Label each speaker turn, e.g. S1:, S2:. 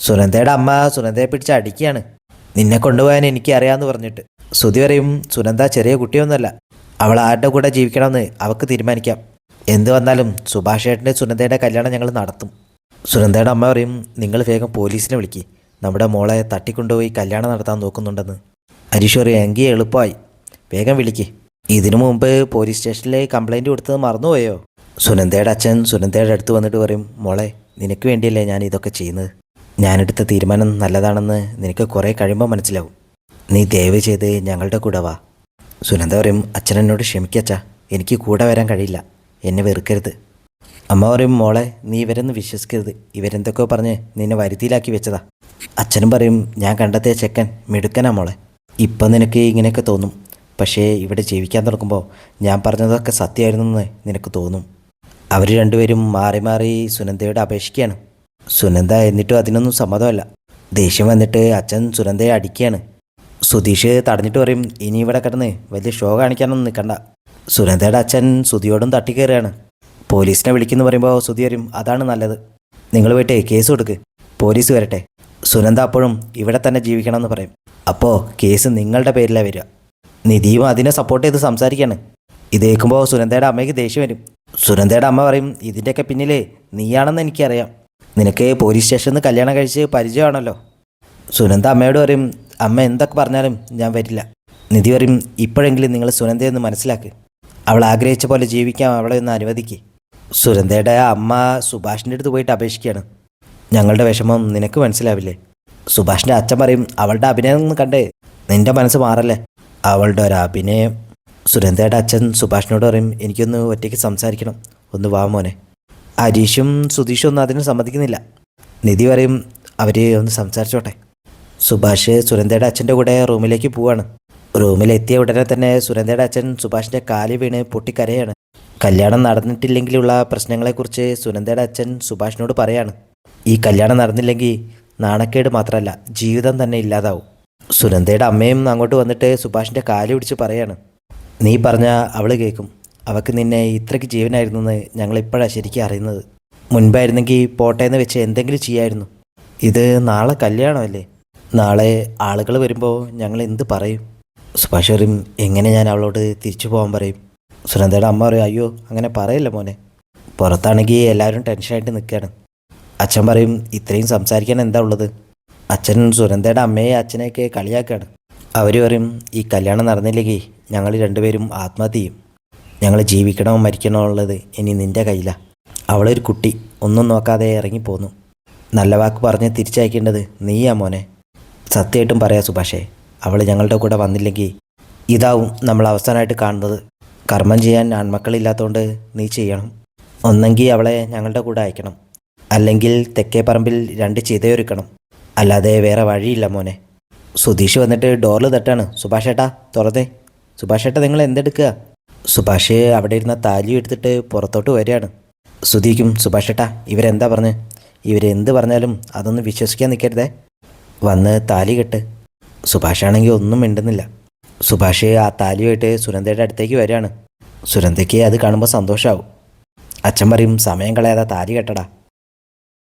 S1: സുനന്ദയുടെ അമ്മ സുനന്ദയെ പിടിച്ച് അടിക്കുകയാണ്. നിന്നെ കൊണ്ടുപോകാൻ എനിക്ക് അറിയാമെന്ന് പറഞ്ഞിട്ട്. ശ്രുതി പറയും, സുനന്ദ ചെറിയ കുട്ടിയൊന്നുമല്ല, അവൾ ആരുടെ കൂടെ ജീവിക്കണമെന്ന് അവൾക്ക് തീരുമാനിക്കാം. എന്ത് വന്നാലും സുഭാഷ് ഏട്ടൻ്റെ സുനന്ദയുടെ കല്യാണം ഞങ്ങൾ നടത്തും. സുനന്ദയുടെ അമ്മ പറയും, നിങ്ങൾ വേഗം പോലീസിനെ വിളിക്ക്, നമ്മുടെ മോളെ തട്ടിക്കൊണ്ടുപോയി കല്യാണം നടത്താൻ നോക്കുന്നുണ്ടെന്ന്. ഹരീഷ് പറയും, എങ്കിൽ എളുപ്പമായി, വേഗം വിളിക്ക്. ഇതിനു മുമ്പ് പോലീസ് സ്റ്റേഷനിൽ കംപ്ലൈൻറ്റ് കൊടുത്തത് മറന്നുപോയോ? സുനന്ദയുടെ അച്ഛൻ സുനന്ദയുടെ അടുത്ത് വന്നിട്ട് പറയും, മോളെ നിനക്ക് വേണ്ടിയല്ലേ ഞാൻ ഇതൊക്കെ ചെയ്യുന്നത്. ഞാനെടുത്ത തീരുമാനം നല്ലതാണെന്ന് നിനക്ക് കുറേ കഴിയുമ്പോൾ മനസ്സിലാവും. നീ ദയവ് ചെയ്ത് ഞങ്ങളുടെ കൂടെ വാ. സുനന്ദ പറയും, അച്ഛനെന്നോട് ക്ഷമിക്കച്ചാ, എനിക്ക് കൂടെ വരാൻ കഴിയില്ല, എന്നെ വെറുക്കരുത്. അമ്മ പറയും, മോളെ നീ ഇവരൊന്നും വിശ്വസിക്കരുത്, ഇവരെന്തൊക്കെയോ പറഞ്ഞ് നിന്നെ വരുതിയിലാക്കി വെച്ചതാ. അച്ഛനും പറയും, ഞാൻ കണ്ടെത്തിയ ചെക്കൻ മിടുക്കനാ മോളെ. ഇപ്പം നിനക്ക് ഇങ്ങനെയൊക്കെ തോന്നും, പക്ഷേ ഇവിടെ ജീവിക്കാൻ തുടങ്ങുമ്പോൾ ഞാൻ പറഞ്ഞതൊക്കെ സത്യമായിരുന്നെന്ന് നിനക്ക് തോന്നും. അവർ രണ്ടുപേരും മാറി മാറി സുനന്ദയോട് അപേക്ഷിക്കുകയാണ്. സുനന്ദ എന്നിട്ടും അതിനൊന്നും സമ്മതമല്ല. ദേഷ്യം വന്നിട്ട് അച്ഛൻ സുനന്ദയെ അടിക്കുകയാണ്. സുധീഷ് തടഞ്ഞിട്ട് പറയും, ഇനി ഇവിടെ കിടന്ന് വലിയ ഷോ കാണിക്കാനൊന്നും നിൽക്കണ്ട. സുനന്ദയുടെ അച്ഛൻ സുധിയോടും തട്ടിക്കയറുകയാണ്. പോലീസിനെ വിളിക്കുന്നു പറയുമ്പോൾ സുധി വരും, അതാണ് നല്ലത്, നിങ്ങൾ പോയിട്ട് കേസ് കൊടുക്ക്, പോലീസ് വരട്ടെ. സുനന്ദ അപ്പോഴും ഇവിടെ തന്നെ ജീവിക്കണമെന്ന് പറയും. അപ്പോൾ കേസ് നിങ്ങളുടെ പേരിലാണ് വരിക. നിധിയും അതിനെ സപ്പോർട്ട് ചെയ്ത് സംസാരിക്കുകയാണ്. ഇത് കേൾക്കുമ്പോൾ സുനന്ദയുടെ അമ്മയ്ക്ക് ദേഷ്യം വരും. സുനന്ദയുടെ അമ്മ പറയും, ഇതിൻ്റെയൊക്കെ പിന്നിൽ നീയാണെന്ന് എനിക്കറിയാം, നിനക്ക് പോലീസ് സ്റ്റേഷനിൽ നിന്ന് കല്യാണം കഴിച്ച് പരിചയമാണല്ലോ. സുനന്ദ അമ്മയോട് പറയും, അമ്മ എന്തൊക്കെ പറഞ്ഞാലും ഞാൻ വരില്ല. നിധി പറയും, ഇപ്പോഴെങ്കിലും നിങ്ങൾ സുനന്ദയൊന്ന് മനസ്സിലാക്ക്, അവൾ ആഗ്രഹിച്ച പോലെ ജീവിക്കാൻ അവളെ ഒന്ന് അനുവദിക്ക്. സുനന്ദയുടെ അമ്മ സുഭാഷിൻ്റെ അടുത്ത് പോയിട്ട് അപേക്ഷിക്കുകയാണ്. ഞങ്ങളുടെ വിഷമം നിനക്ക് മനസ്സിലാവില്ലേ? സുഭാഷിൻ്റെ അച്ഛൻ പറയും, അവളുടെ അഭിനയം ഒന്ന് കണ്ടേ നിൻ്റെ മനസ്സ് മാറല്ലേ. അവളുടെ ഒരു അഭിനയം. സുനന്ദയുടെ അച്ഛൻ സുഭാഷിനോട് പറയും, എനിക്കൊന്ന് ഒറ്റയ്ക്ക് സംസാരിക്കണം, ഒന്ന് വാ മോനെ. ഹരീഷും സുധീഷും ഒന്നും അതിന് സമ്മതിക്കുന്നില്ല. നിധി പറയും, അവർ ഒന്ന് സംസാരിച്ചോട്ടെ. സുഭാഷ് സുനന്ദയുടെ അച്ഛൻ്റെ കൂടെ റൂമിലേക്ക് പോവാണ്. റൂമിലെത്തിയ ഉടനെ തന്നെ സുനന്ദയുടെ അച്ഛൻ സുഭാഷിൻ്റെ കാല് വീണ് പൊട്ടിക്കരയാണ്. കല്യാണം നടന്നിട്ടില്ലെങ്കിലുള്ള പ്രശ്നങ്ങളെക്കുറിച്ച് സുനന്ദയുടെ അച്ഛൻ സുഭാഷിനോട് പറയാണ്. ഈ കല്യാണം നടന്നില്ലെങ്കിൽ നാണക്കേട് മാത്രമല്ല, ജീവിതം തന്നെ ഇല്ലാതാവും. സുനന്ദയുടെ അമ്മയും അങ്ങോട്ട് വന്നിട്ട് സുഭാഷിൻ്റെ കാല് പിടിച്ച് പറയാണ്, നീ പറഞ്ഞാൽ അവൾ കേൾക്കും, അവൾക്ക് നിന്നെ ഇത്രയ്ക്ക് ജീവനായിരുന്നു എന്ന് ഞങ്ങളിപ്പോഴാണ് ശരിക്കും അറിയുന്നത്. മുൻപായിരുന്നെങ്കിൽ പോട്ടേന്ന് വെച്ച് എന്തെങ്കിലും ചെയ്യായിരുന്നു. ഇത് നാളെ കല്യാണമല്ലേ, നാളെ ആളുകൾ വരുമ്പോൾ ഞങ്ങൾ എന്ത് പറയും? സുഭാഷ് പറയും, എങ്ങനെ ഞാൻ അവളോട് തിരിച്ചു പോകാൻ പറയും? സുനന്ദയുടെ അമ്മ പറയും, അയ്യോ അങ്ങനെ പറയല്ല മോനെ, പുറത്താണെങ്കിൽ എല്ലാവരും ടെൻഷനായിട്ട് നിൽക്കുകയാണ്. അച്ഛൻ പറയും, ഇത്രയും സംസാരിക്കാൻ എന്താ ഉള്ളത്? അച്ഛൻ സുനന്ദയുടെ അമ്മയെ അച്ഛനെയൊക്കെ കളിയാക്കുകയാണ്. അവർ പറയും, ഈ കല്യാണം നടന്നില്ലെങ്കിൽ ഞങ്ങൾ രണ്ടുപേരും ആത്മഹത്യ ചെയ്യും, ഞങ്ങൾ ജീവിക്കണോ മരിക്കണോ ഉള്ളത് ഇനി നിൻ്റെ കയ്യിലാണ്. അവളൊരു കുട്ടി, ഒന്നും നോക്കാതെ ഇറങ്ങിപ്പോന്നു. നല്ല വാക്ക് പറഞ്ഞ് തിരിച്ചയക്കേണ്ടത് നീയാ മോനെ. സത്യമായിട്ടും പറയാം സുഭാഷേ, അവൾ ഞങ്ങളുടെ കൂടെ വന്നില്ലെങ്കിൽ ഇതാവും നമ്മൾ അവസാനമായിട്ട് കാണുന്നത്. കർമ്മം ചെയ്യാൻ ആൺമക്കളില്ലാത്തതുകൊണ്ട് നീ ചെയ്യണം. ഒന്നെങ്കിൽ അവളെ ഞങ്ങളുടെ കൂടെ അയക്കണം, അല്ലെങ്കിൽ തെക്കേ പറമ്പിൽ 2 ചിതയൊരുക്കണം, അല്ലാതെ വേറെ വഴിയില്ല മോനെ. സുധീഷ് വന്നിട്ട് ഡോറിൽ തട്ടാണ്. സുഭാഷേട്ടാ തുറന്നേ. സുഭാഷേട്ടാ നിങ്ങൾ എന്തെടുക്കുക? സുഭാഷ് അവിടെ ഇരുന്ന താലി എടുത്തിട്ട് പുറത്തോട്ട് വരികയാണ്. സുധീക്കും, സുഭാഷേട്ടാ ഇവരെന്താ പറഞ്ഞ്? ഇവരെന്ത് പറഞ്ഞാലും അതൊന്നും വിശ്വസിക്കാൻ നിൽക്കരുതേ, വന്ന് താലി കെട്ട്. സുഭാഷാണെങ്കിൽ ഒന്നും മിണ്ടുന്നില്ല. സുഭാഷ് ആ താലിയായിട്ട് സുനന്ദയുടെ അടുത്തേക്ക് വരികയാണ്. സുനന്ദയ്ക്ക് അത് കാണുമ്പോൾ സന്തോഷമാവും. അച്ഛൻ പറയും, സമയം കളയാതെ താലി കെട്ടടാ.